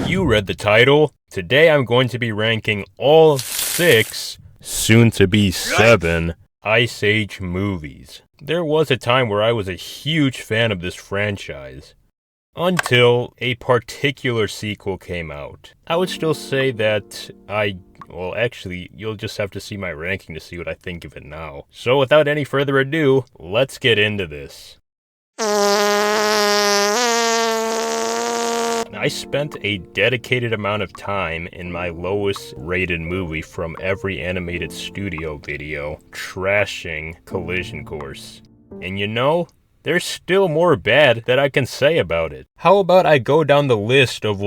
You read the title. Today I'm going to be ranking all 6, soon to be 7, Ice Age movies. There was a time where I was a huge fan of this franchise, until a particular sequel came out. I would still say that actually, you'll just have to see my ranking to see what I think of it now. So without any further ado, let's get into this. I spent a dedicated amount of time in my lowest rated movie from every animated studio video trashing Collision Course. And you know, there's still more bad that I can say about it. How about I go down the list of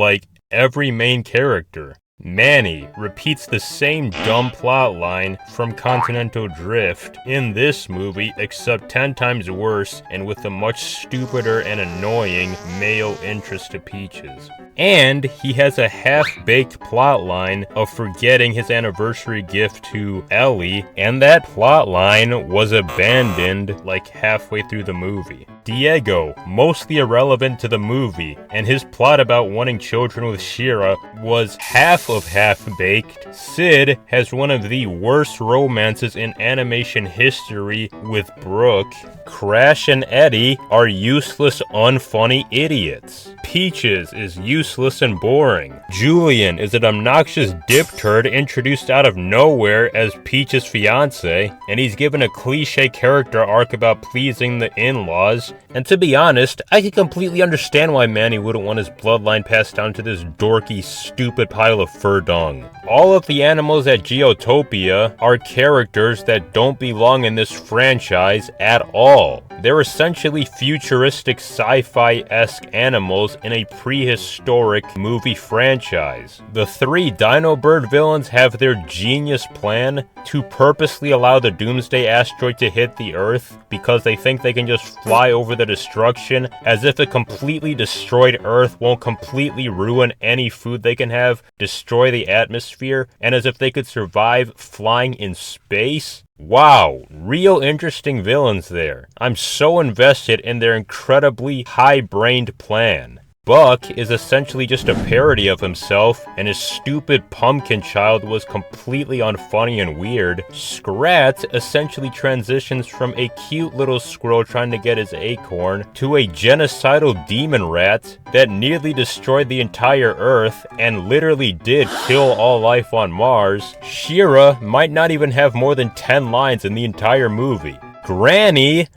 every main character? Manny repeats the same dumb plot line from Continental Drift in this movie, except 10 times worse and with a much stupider and annoying male interest to Peaches. And he has a half-baked plot line of forgetting his anniversary gift to Ellie, and that plot line was abandoned halfway through the movie. Diego, mostly irrelevant to the movie, and his plot about wanting children with Shira was half of half-baked. Sid has one of the worst romances in animation history with Brooke. Crash and Eddie are useless, unfunny idiots. Peaches is useless and boring. Julian is an obnoxious dip turd introduced out of nowhere as Peach's fiance, and he's given a cliche character arc about pleasing the in-laws. And to be honest, I can completely understand why Manny wouldn't want his bloodline passed down to this dorky, stupid pile of fur dung. All of the animals at Geotopia are characters that don't belong in this franchise at all. They're essentially futuristic sci-fi-esque animals in a prehistoric movie franchise. The 3 Dino Bird villains have their genius plan to purposely allow the Doomsday asteroid to hit the Earth because they think they can just fly over the destruction, as if a completely destroyed Earth won't completely ruin any food they can have, destroy the atmosphere, and as if they could survive flying in space. Wow, real interesting villains there. I'm so invested in their incredibly high-brained plan. Buck is essentially just a parody of himself, and his stupid pumpkin child was completely unfunny and weird. Scrat essentially transitions from a cute little squirrel trying to get his acorn to a genocidal demon rat that nearly destroyed the entire Earth and literally did kill all life on Mars. Shira might not even have more than 10 lines in the entire movie. Granny,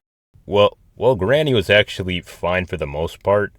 well, Granny was actually fine for the most part.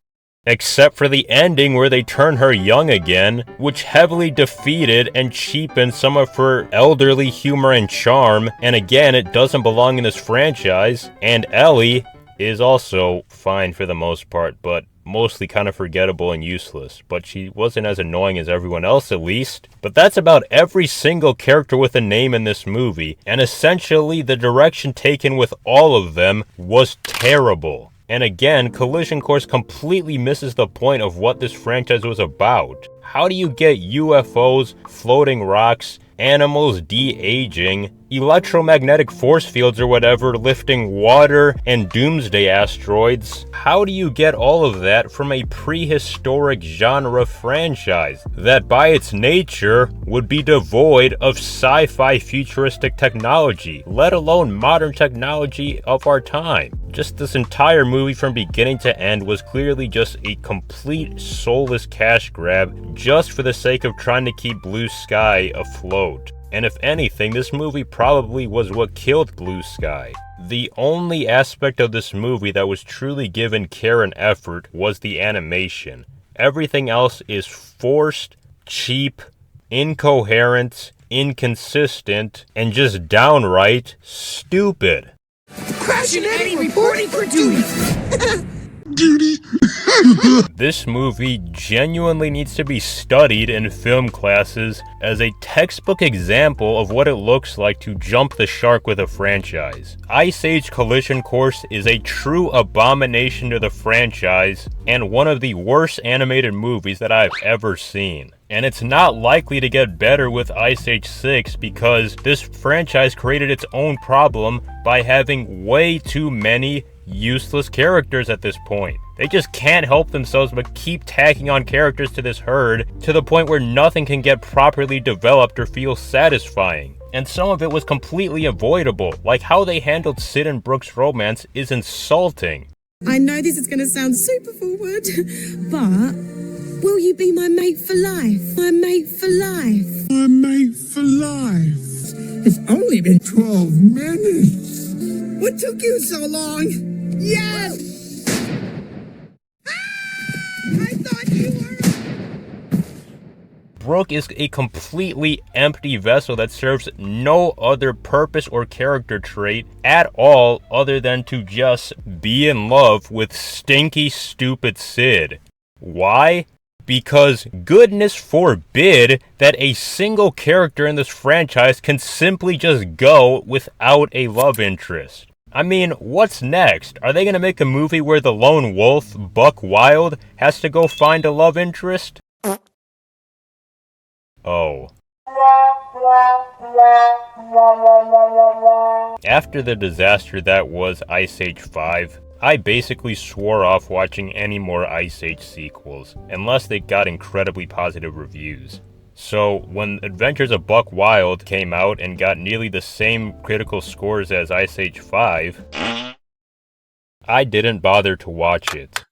Except for the ending where they turn her young again, which heavily defeated and cheapened some of her elderly humor and charm, and again, it doesn't belong in this franchise. And Ellie is also fine for the most part, but mostly kind of forgettable and useless. But she wasn't as annoying as everyone else, at least. But that's about every single character with a name in this movie, and essentially the direction taken with all of them was terrible. And again, Collision Course completely misses the point of what this franchise was about. How do you get UFOs, floating rocks, animals de-aging, electromagnetic force fields or whatever lifting water, and doomsday asteroids? How do you get all of that from a prehistoric genre franchise that by its nature would be devoid of sci-fi futuristic technology, let alone modern technology of our time? Just this entire movie from beginning to end was clearly just a complete soulless cash grab just for the sake of trying to keep Blue Sky afloat. And if anything, this movie probably was what killed Blue Sky. The only aspect of this movie that was truly given care and effort was the animation. Everything else is forced, cheap, incoherent, inconsistent, and just downright stupid. Crash and Eddie reporting for duty. Duty. This movie genuinely needs to be studied in film classes as a textbook example of what it looks like to jump the shark with a franchise. Ice Age Collision Course is a true abomination to the franchise and one of the worst animated movies that I've ever seen. And it's not likely to get better with Ice Age 6 because this franchise created its own problem by having way too many useless characters at this point. They just can't help themselves but keep tacking on characters to this herd to the point where nothing can get properly developed or feel satisfying. And some of it was completely avoidable, like how they handled Sid and Brooke's romance is insulting. I know this is going to sound super forward, but will you be my mate for life? My mate for life. My mate for life. It's only been 12 minutes. What took you so long? Yes! I thought you were... Brooke is a completely empty vessel that serves no other purpose or character trait at all other than to just be in love with stinky, stupid Sid. Why? Because goodness forbid that a single character in this franchise can simply just go without a love interest. I mean, what's next? Are they going to make a movie where the lone wolf, Buck Wild, has to go find a love interest? Oh. After the disaster that was Ice Age 5, I basically swore off watching any more Ice Age sequels, unless they got incredibly positive reviews. So, when Adventures of Buck Wild came out and got nearly the same critical scores as Ice Age 5, I didn't bother to watch it,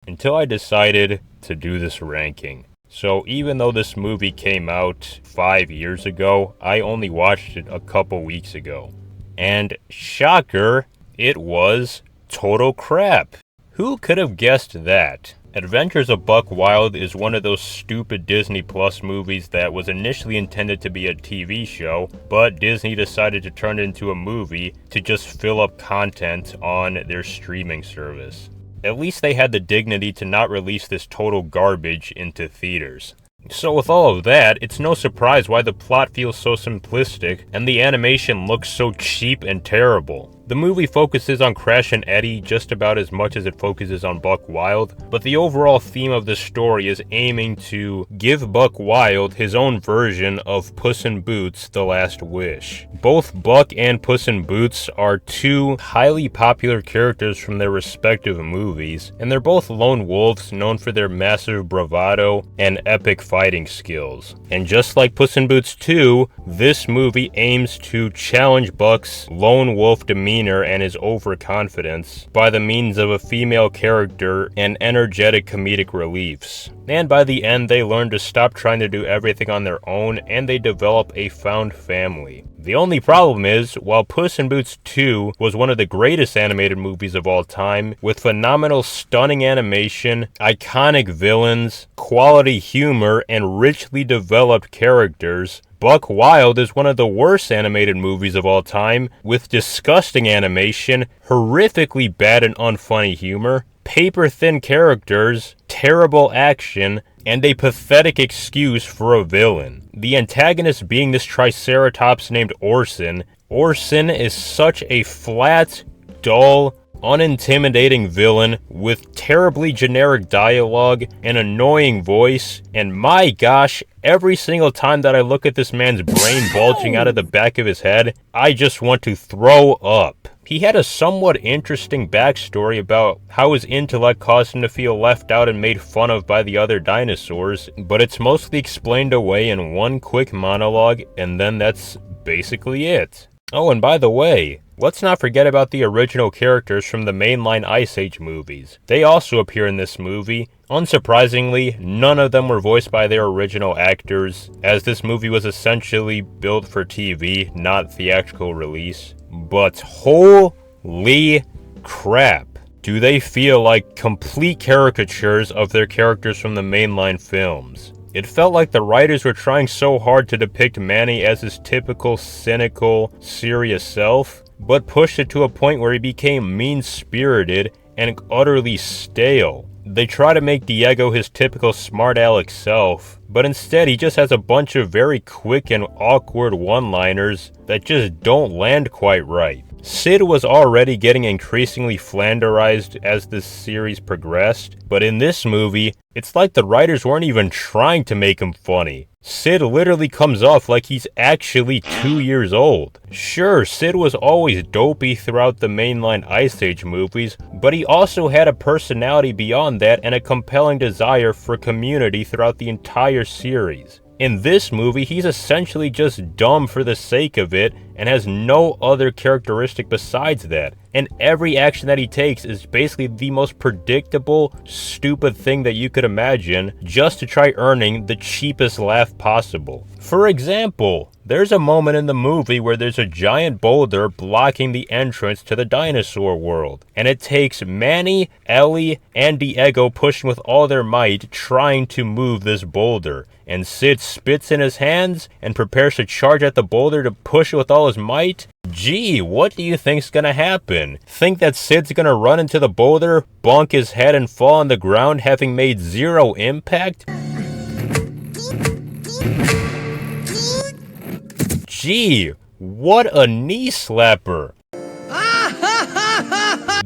until I decided to do this ranking. So even though this movie came out 5 years ago, I only watched it a couple weeks ago. And shocker, it was total crap. Who could have guessed that? Adventures of Buck Wild is one of those stupid Disney Plus movies that was initially intended to be a TV show, but Disney decided to turn it into a movie to just fill up content on their streaming service. At least they had the dignity to not release this total garbage into theaters. So with all of that, it's no surprise why the plot feels so simplistic and the animation looks so cheap and terrible. The movie focuses on Crash and Eddie just about as much as it focuses on Buck Wild, but the overall theme of the story is aiming to give Buck Wild his own version of Puss in Boots: The Last Wish. Both Buck and Puss in Boots are two highly popular characters from their respective movies, and they're both lone wolves known for their massive bravado and epic fighting skills. And just like Puss in Boots 2, this movie aims to challenge Buck's lone wolf demeanor and his overconfidence by the means of a female character and energetic comedic reliefs. And by the end, they learn to stop trying to do everything on their own and they develop a found family. The only problem is, while Puss in Boots 2 was one of the greatest animated movies of all time, with phenomenal stunning animation, iconic villains, quality humor, and richly developed characters, Buck Wild is one of the worst animated movies of all time, with disgusting animation, horrifically bad and unfunny humor, paper-thin characters, terrible action, and a pathetic excuse for a villain. The antagonist being this Triceratops named Orson. Orson is such a flat, dull, unintimidating villain with terribly generic dialogue, an annoying voice, and my gosh, every single time that I look at this man's brain bulging out of the back of his head, I just want to throw up. He had a somewhat interesting backstory about how his intellect caused him to feel left out and made fun of by the other dinosaurs, but it's mostly explained away in one quick monologue, and then that's basically it. Oh, and by the way, let's not forget about the original characters from the mainline Ice Age movies. They also appear in this movie. Unsurprisingly, none of them were voiced by their original actors, as this movie was essentially built for TV, not theatrical release. But holy crap, do they feel like complete caricatures of their characters from the mainline films. It felt like the writers were trying so hard to depict Manny as his typical, cynical, serious self, but pushed it to a point where he became mean-spirited and utterly stale. They try to make Diego his typical smart aleck self, but instead he just has a bunch of very quick and awkward one-liners that just don't land quite right. Sid was already getting increasingly flanderized as this series progressed, but in this movie, it's like the writers weren't even trying to make him funny. Sid literally comes off like he's actually 2 years old. Sure, Sid was always dopey throughout the mainline Ice Age movies, but he also had a personality beyond that and a compelling desire for community throughout the entire series. In this movie, he's essentially just dumb for the sake of it and has no other characteristic besides that. And every action that he takes is basically the most predictable, stupid thing that you could imagine just to try earning the cheapest laugh possible. For example, there's a moment in the movie where there's a giant boulder blocking the entrance to the dinosaur world. And it takes Manny, Ellie, and Diego pushing with all their might trying to move this boulder. And Sid spits in his hands and prepares to charge at the boulder to push it with all his might. Gee, what do you think's gonna happen? Think that Sid's gonna run into the boulder, bonk his head and fall on the ground having made zero impact? Gee, what a knee slapper!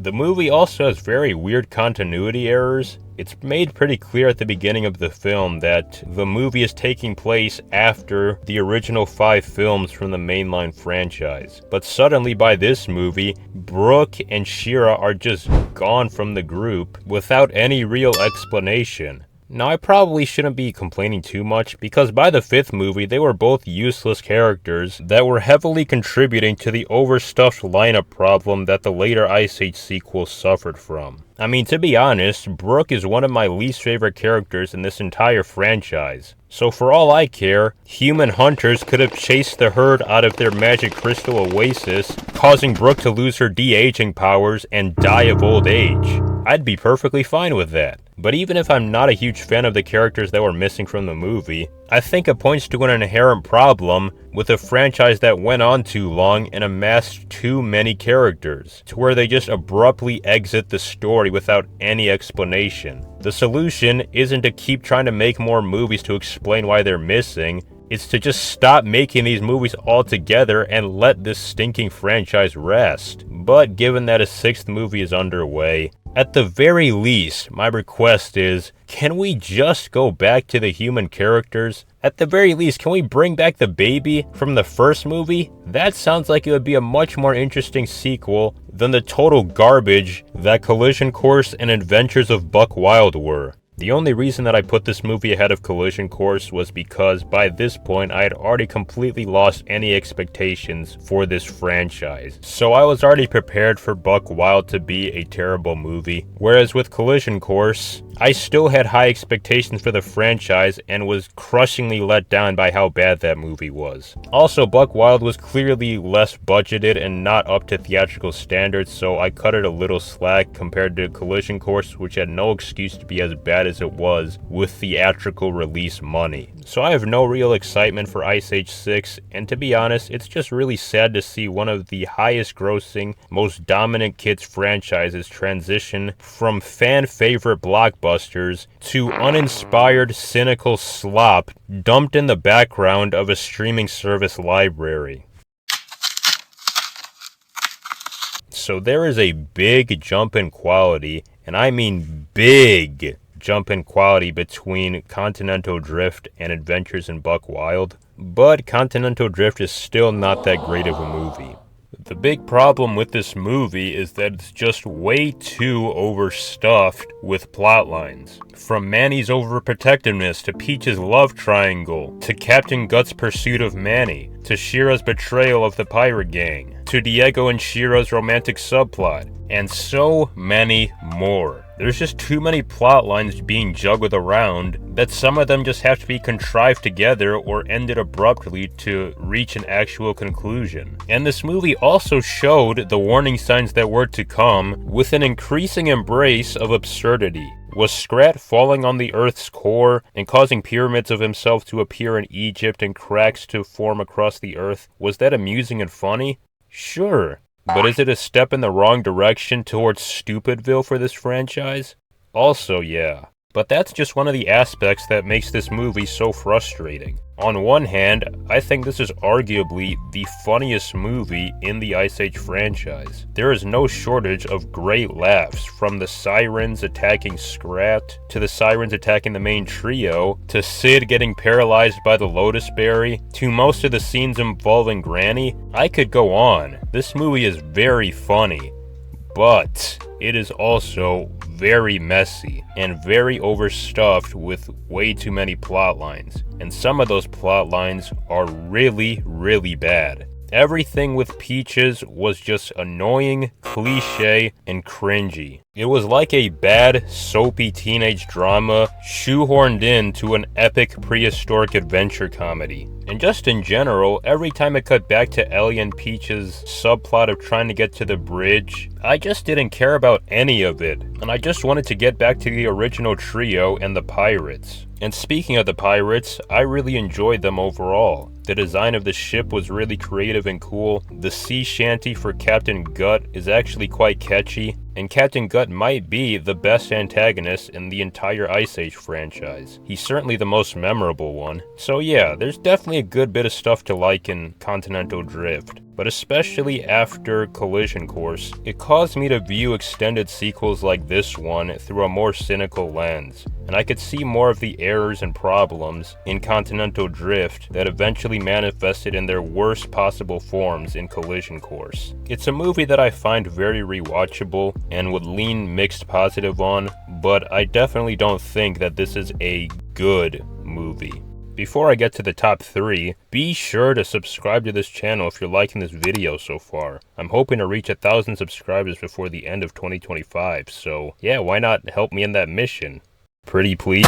The movie also has very weird continuity errors. It's made pretty clear at the beginning of the film that the movie is taking place after the original 5 films from the mainline franchise. But suddenly by this movie, Brooke and Shira are just gone from the group without any real explanation. Now, I probably shouldn't be complaining too much, because by the 5th movie, they were both useless characters that were heavily contributing to the overstuffed lineup problem that the later Ice Age sequels suffered from. I mean, to be honest, Brooke is one of my least favorite characters in this entire franchise. So for all I care, human hunters could have chased the herd out of their magic crystal oasis, causing Brooke to lose her de-aging powers and die of old age. I'd be perfectly fine with that. But even if I'm not a huge fan of the characters that were missing from the movie, I think it points to an inherent problem with a franchise that went on too long and amassed too many characters, to where they just abruptly exit the story without any explanation. The solution isn't to keep trying to make more movies to explain why they're missing, it's to just stop making these movies altogether and let this stinking franchise rest. But given that a 6th movie is underway, at the very least, my request is, can we just go back to the human characters? At the very least, can we bring back the baby from the first movie? That sounds like it would be a much more interesting sequel than the total garbage that Collision Course and Adventures of Buck Wild were. The only reason that I put this movie ahead of Collision Course was because by this point I had already completely lost any expectations for this franchise. So I was already prepared for Buck Wild to be a terrible movie. Whereas with Collision Course, I still had high expectations for the franchise and was crushingly let down by how bad that movie was. Also, Buck Wild was clearly less budgeted and not up to theatrical standards, so I cut it a little slack compared to Collision Course, which had no excuse to be as bad as it was with theatrical release money. So I have no real excitement for Ice Age 6, and to be honest, it's just really sad to see one of the highest grossing, most dominant kids franchises transition from fan favorite blockbusters to uninspired, cynical slop dumped in the background of a streaming service library. So there is a big jump in quality, and I mean big jump in quality between Continental Drift and Adventures in Buck Wild, but Continental Drift is still not that great of a movie. The big problem with this movie is that it's just way too overstuffed with plot lines. From Manny's overprotectiveness to Peach's love triangle, to Captain Guts' pursuit of Manny, to Shira's betrayal of the pirate gang, to Diego and Shira's romantic subplot, and so many more. There's just too many plot lines being juggled around that some of them just have to be contrived together or ended abruptly to reach an actual conclusion. And this movie also showed the warning signs that were to come with an increasing embrace of absurdity. Was Scrat falling on the Earth's core and causing pyramids of himself to appear in Egypt and cracks to form across the Earth, was that amusing and funny? Sure. But is it a step in the wrong direction towards Stupidville for this franchise? Also, yeah. But that's just one of the aspects that makes this movie so frustrating. On one hand, I think this is arguably the funniest movie in the Ice Age franchise. There is no shortage of great laughs, from the sirens attacking Scrat, to the sirens attacking the main trio, to Sid getting paralyzed by the Lotus Berry, to most of the scenes involving Granny. I could go on. This movie is very funny, but it is also very messy and very overstuffed with way too many plot lines. And some of those plot lines are really, really bad. Everything with Peaches was just annoying, cliche, and cringy. It was like a bad, soapy teenage drama shoehorned into an epic prehistoric adventure comedy. And just in general, every time it cut back to Ellie and Peach's subplot of trying to get to the bridge, I just didn't care about any of it, and I just wanted to get back to the original trio and the pirates. And speaking of the pirates, I really enjoyed them overall. The design of the ship was really creative and cool. The sea shanty for Captain Gut is actually quite catchy, and Captain Gut might be the best antagonist in the entire Ice Age franchise. He's certainly the most memorable one. So yeah, there's definitely a good bit of stuff to like in Continental Drift. But especially after Collision Course, it caused me to view extended sequels like this one through a more cynical lens, and I could see more of the errors and problems in Continental Drift that eventually manifested in their worst possible forms in Collision Course. It's a movie that I find very rewatchable and would lean mixed positive on, but I definitely don't think that this is a good movie. Before I get to the top 3, be sure to subscribe to this channel if you're liking this video so far. I'm hoping to reach 1,000 subscribers before the end of 2025, so yeah, why not help me in that mission? Pretty please?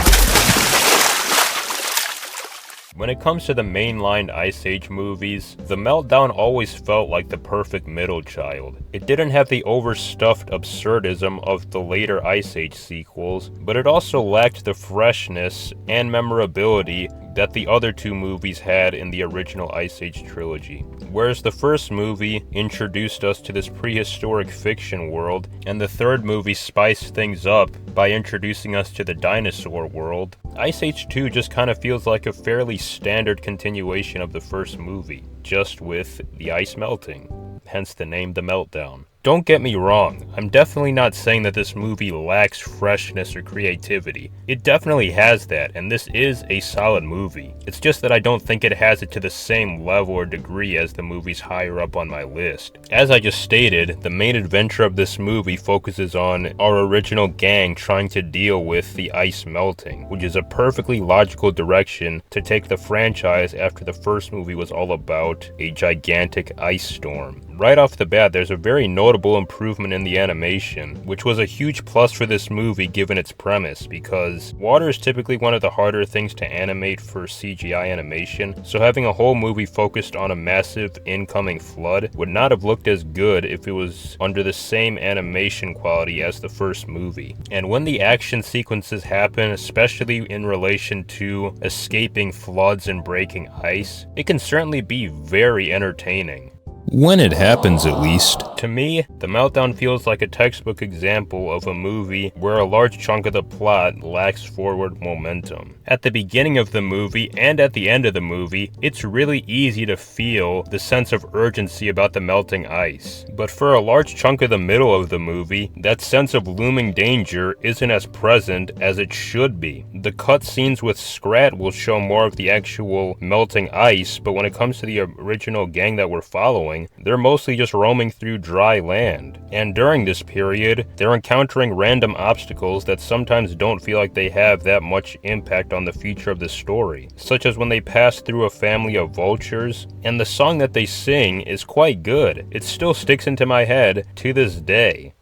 When it comes to the mainline Ice Age movies, the Meltdown always felt like the perfect middle child. It didn't have the overstuffed absurdism of the later Ice Age sequels, but it also lacked the freshness and memorability that the other two movies had in the original Ice Age trilogy. Whereas the first movie introduced us to this prehistoric fiction world, and the third movie spiced things up by introducing us to the dinosaur world, Ice Age 2 just kind of feels like a fairly standard continuation of the first movie, just with the ice melting, hence the name The Meltdown. Don't get me wrong, I'm definitely not saying that this movie lacks freshness or creativity. It definitely has that, and this is a solid movie. It's just that I don't think it has it to the same level or degree as the movies higher up on my list. As I just stated, the main adventure of this movie focuses on our original gang trying to deal with the ice melting, which is a perfectly logical direction to take the franchise after the first movie was all about a gigantic ice storm. Right off the bat, there's a very notable improvement in the animation, which was a huge plus for this movie given its premise, because water is typically one of the harder things to animate for CGI animation, so having a whole movie focused on a massive incoming flood would not have looked as good if it was under the same animation quality as the first movie. And when the action sequences happen, especially in relation to escaping floods and breaking ice, it can certainly be very entertaining. When it happens, at least. To me, The Meltdown feels like a textbook example of a movie where a large chunk of the plot lacks forward momentum. At the beginning of the movie and at the end of the movie, it's really easy to feel the sense of urgency about the melting ice. But for a large chunk of the middle of the movie, that sense of looming danger isn't as present as it should be. The cutscenes with Scrat will show more of the actual melting ice, but when it comes to the original gang that we're following, they're mostly just roaming through dry land. And during this period, they're encountering random obstacles that sometimes don't feel like they have that much impact on the future of the story, such as when they pass through a family of vultures, and the song that they sing is quite good. It still sticks into my head to this day.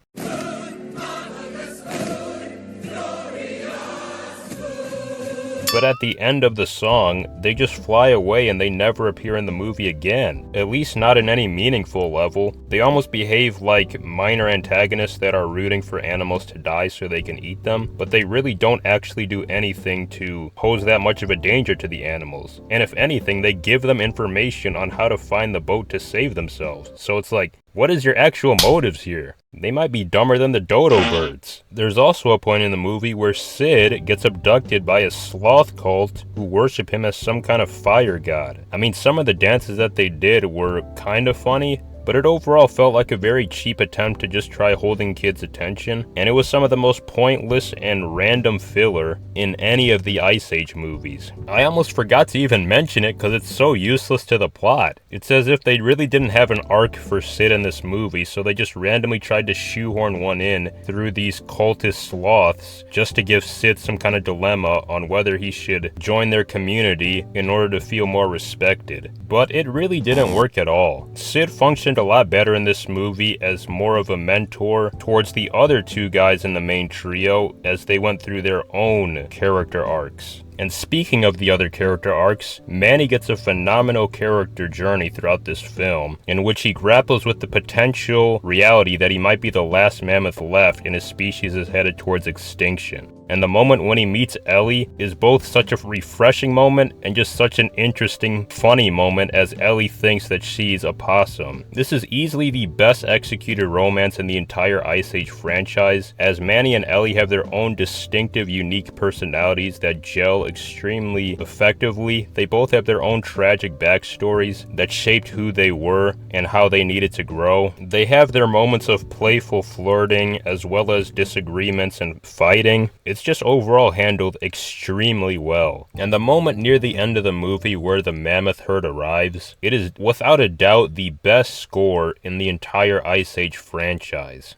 But at the end of the song, they just fly away and they never appear in the movie again. At least not in any meaningful level. They almost behave like minor antagonists that are rooting for animals to die so they can eat them, but they really don't actually do anything to pose that much of a danger to the animals. And if anything, they give them information on how to find the boat to save themselves. So it's like, What is your actual motives here? They might be dumber than the dodo birds. There's also a point in the movie where Sid gets abducted by a sloth cult who worship him as some kind of fire god. I mean, some of the dances that they did were kind of funny, but it overall felt like a very cheap attempt to just try holding kids' attention, and it was some of the most pointless and random filler in any of the Ice Age movies. I almost forgot to even mention it because it's so useless to the plot. It's as if they really didn't have an arc for Sid in this movie, so they just randomly tried to shoehorn one in through these cultist sloths just to give Sid some kind of dilemma on whether he should join their community in order to feel more respected. But it really didn't work at all. Sid functioned a lot better in this movie as more of a mentor towards the other two guys in the main trio as they went through their own character arcs. And speaking of the other character arcs, Manny gets a phenomenal character journey throughout this film, in which he grapples with the potential reality that he might be the last mammoth left and his species is headed towards extinction. And the moment when he meets Ellie is both such a refreshing moment and just such an interesting, funny moment as Ellie thinks that she's a possum. This is easily the best executed romance in the entire Ice Age franchise, as Manny and Ellie have their own distinctive, unique personalities that gel extremely effectively. They both have their own tragic backstories that shaped who they were and how they needed to grow. They have their moments of playful flirting as well as disagreements and fighting. It's just overall handled extremely well. And the moment near the end of the movie where the mammoth herd arrives, it is without a doubt the best score in the entire Ice Age franchise.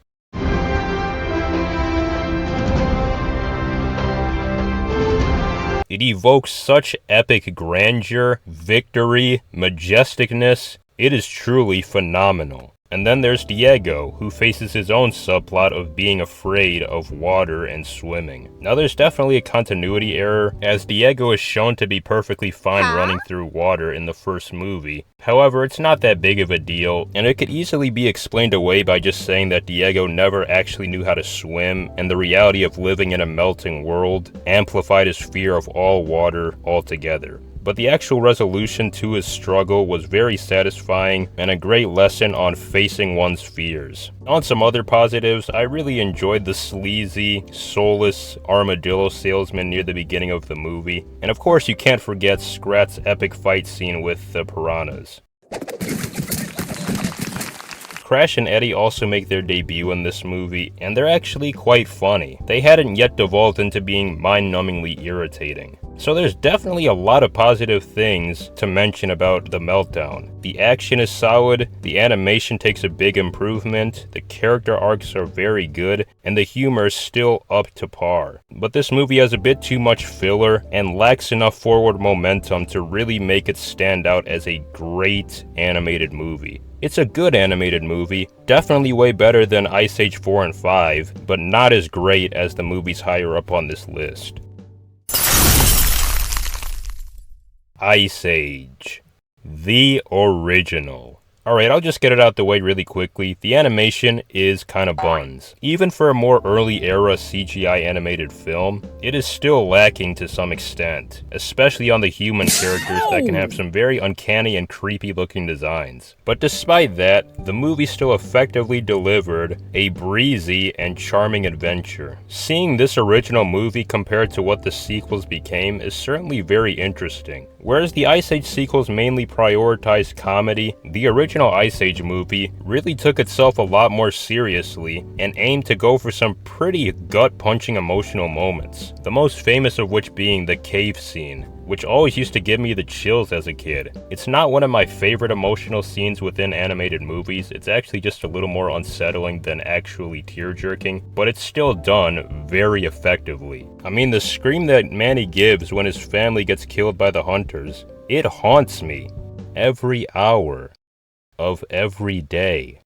It evokes such epic grandeur, victory, majesticness. It is truly phenomenal. And then there's Diego, who faces his own subplot of being afraid of water and swimming. Now there's definitely a continuity error, as Diego is shown to be perfectly fine running through water in the first movie. However, it's not that big of a deal, and it could easily be explained away by just saying that Diego never actually knew how to swim, and the reality of living in a melting world amplified his fear of all water altogether. But the actual resolution to his struggle was very satisfying and a great lesson on facing one's fears. On some other positives, I really enjoyed the sleazy, soulless armadillo salesman near the beginning of the movie. And of course you can't forget Scrat's epic fight scene with the piranhas. Crash and Eddie also make their debut in this movie, and they're actually quite funny. They hadn't yet devolved into being mind-numbingly irritating. So there's definitely a lot of positive things to mention about the Meltdown. The action is solid, the animation takes a big improvement, the character arcs are very good, and the humor is still up to par. But this movie has a bit too much filler and lacks enough forward momentum to really make it stand out as a great animated movie. It's a good animated movie, definitely way better than Ice Age 4 and 5, but not as great as the movies higher up on this list. Ice Age, the original. Alright, I'll just get it out the way really quickly. The animation is kinda buns. Even for a more early era CGI animated film, it is still lacking to some extent, especially on the human characters that can have some very uncanny and creepy looking designs. But despite that, the movie still effectively delivered a breezy and charming adventure. Seeing this original movie compared to what the sequels became is certainly very interesting. Whereas the Ice Age sequels mainly prioritized comedy, the original Ice Age movie really took itself a lot more seriously and aimed to go for some pretty gut-punching emotional moments. The most famous of which being the cave scene, which always used to give me the chills as a kid. It's not one of my favorite emotional scenes within animated movies, it's actually just a little more unsettling than actually tear-jerking, but it's still done very effectively. I mean, the scream that Manny gives when his family gets killed by the hunters, it haunts me every hour of every day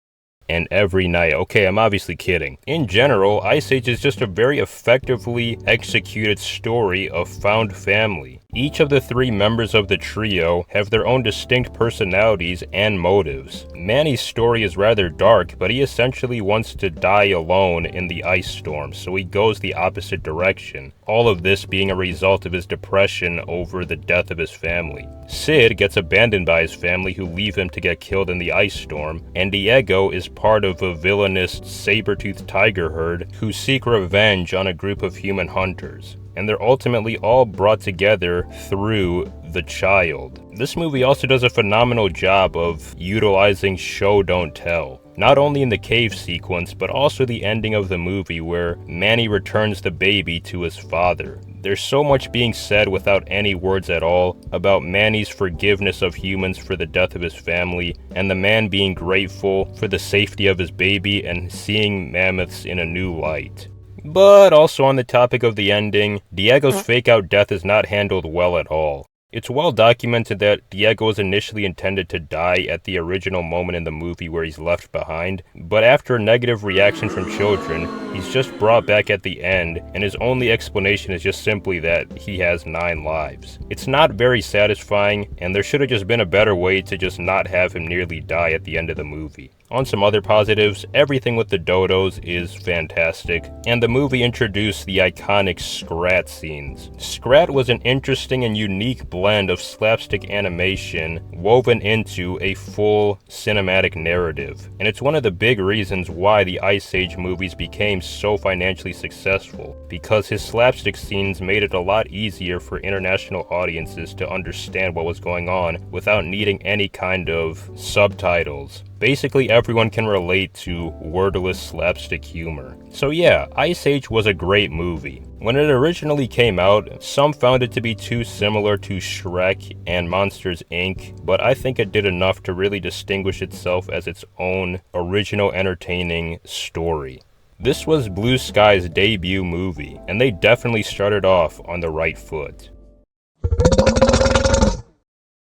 and every night. Okay, I'm obviously kidding. In general, Ice Age is just a very effectively executed story of found family. Each of the three members of the trio have their own distinct personalities and motives. Manny's story is rather dark, but he essentially wants to die alone in the ice storm, so he goes the opposite direction. All of this being a result of his depression over the death of his family. Sid gets abandoned by his family, who leave him to get killed in the ice storm, and Diego is part of a villainous saber-toothed tiger herd who seek revenge on a group of human hunters. And they're ultimately all brought together through the child. This movie also does a phenomenal job of utilizing show don't tell. Not only in the cave sequence, but also the ending of the movie where Manny returns the baby to his father. There's so much being said without any words at all about Manny's forgiveness of humans for the death of his family, and the man being grateful for the safety of his baby and seeing mammoths in a new light. But also on the topic of the ending, Diego's fake-out death is not handled well at all. It's well documented that Diego was initially intended to die at the original moment in the movie where he's left behind, but after a negative reaction from children, he's just brought back at the end, and his only explanation is just simply that he has 9 lives. It's not very satisfying, and there should have just been a better way to just not have him nearly die at the end of the movie. On some other positives, everything with the dodos is fantastic, and the movie introduced the iconic Scrat scenes. Scrat was an interesting and unique blend of slapstick animation woven into a full cinematic narrative, and it's one of the big reasons why the Ice Age movies became so financially successful, because his slapstick scenes made it a lot easier for international audiences to understand what was going on without needing any kind of subtitles. Basically, everyone can relate to wordless slapstick humor. So yeah, Ice Age was a great movie. When it originally came out, some found it to be too similar to Shrek and Monsters, Inc., but I think it did enough to really distinguish itself as its own original entertaining story. This was Blue Sky's debut movie, and they definitely started off on the right foot.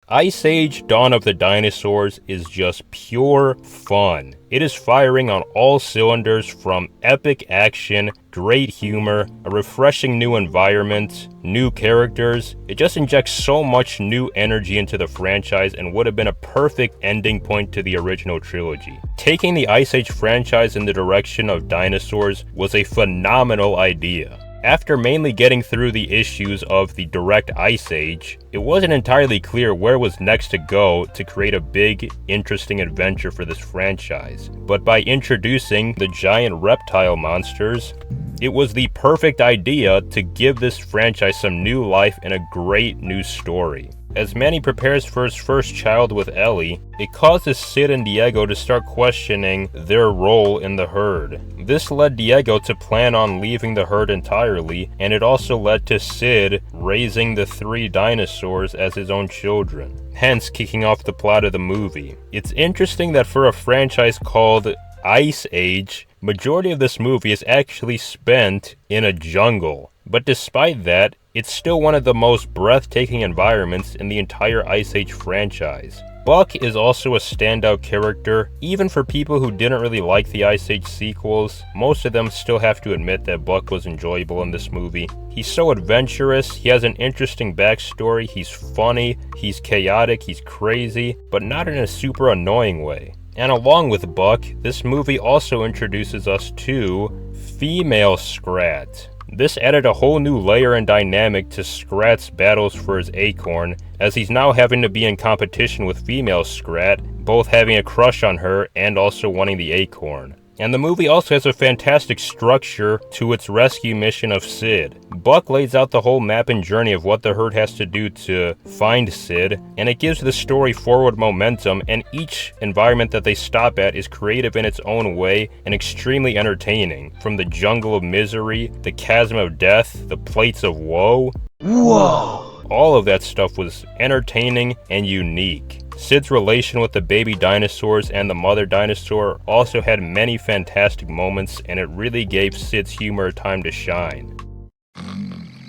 Ice Age: Dawn of the Dinosaurs is just pure fun. It is firing on all cylinders, from epic action, great humor, a refreshing new environment, new characters. It just injects so much new energy into the franchise and would have been a perfect ending point to the original trilogy. Taking the Ice Age franchise in the direction of dinosaurs was a phenomenal idea. After mainly getting through the issues of the direct Ice Age, it wasn't entirely clear where was next to go to create a big, interesting adventure for this franchise. But by introducing the giant reptile monsters, it was the perfect idea to give this franchise some new life and a great new story. As Manny prepares for his first child with Ellie, it causes Sid and Diego to start questioning their role in the herd. This led Diego to plan on leaving the herd entirely, and it also led to Sid raising the 3 dinosaurs as his own children, hence kicking off the plot of the movie. It's interesting that for a franchise called Ice Age, majority of this movie is actually spent in a jungle. But despite that, it's still one of the most breathtaking environments in the entire Ice Age franchise. Buck is also a standout character. Even for people who didn't really like the Ice Age sequels, most of them still have to admit that Buck was enjoyable in this movie. He's so adventurous, he has an interesting backstory, he's funny, he's chaotic, he's crazy, but not in a super annoying way. And along with Buck, this movie also introduces us to female Scrat. This added a whole new layer and dynamic to Scrat's battles for his acorn, as he's now having to be in competition with female Scrat, both having a crush on her and also wanting the acorn. And the movie also has a fantastic structure to its rescue mission of Sid. Buck lays out the whole map and journey of what the herd has to do to find Sid, and it gives the story forward momentum, and each environment that they stop at is creative in its own way and extremely entertaining. From the jungle of misery, the chasm of death, the plates of woe. Whoa! All of that stuff was entertaining and unique. Sid's relation with the baby dinosaurs and the mother dinosaur also had many fantastic moments, and it really gave Sid's humor time to shine.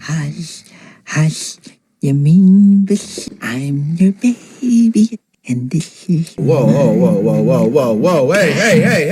Hush, hush, you mean this? I'm your baby, and this is... Whoa, whoa, whoa, whoa, whoa, whoa, whoa, hey, hey, hey!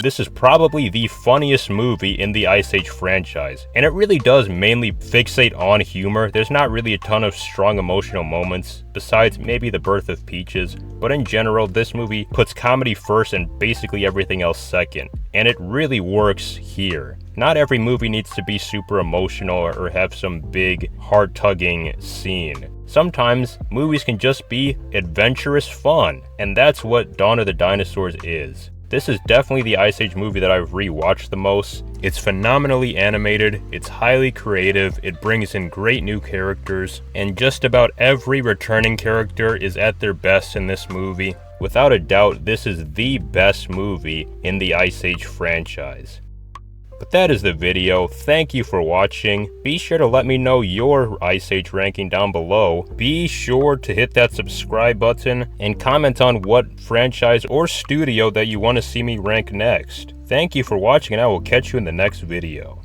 this is probably the funniest movie in the Ice Age franchise, and it really does mainly fixate on humor. There's not really a ton of strong emotional moments, besides maybe the birth of Peaches, but in general, this movie puts comedy first and basically everything else second, and it really works here. Not every movie needs to be super emotional or have some big, heart-tugging scene. Sometimes, movies can just be adventurous fun, and that's what Dawn of the Dinosaurs is. This is definitely the Ice Age movie that I've rewatched the most. It's phenomenally animated, it's highly creative, it brings in great new characters, and just about every returning character is at their best in this movie. Without a doubt, this is the best movie in the Ice Age franchise. But that is the video. Thank you for watching. Be sure to let me know your Ice Age ranking down below. Be sure to hit that subscribe button and comment on what franchise or studio that you want to see me rank next. Thank you for watching, and I will catch you in the next video.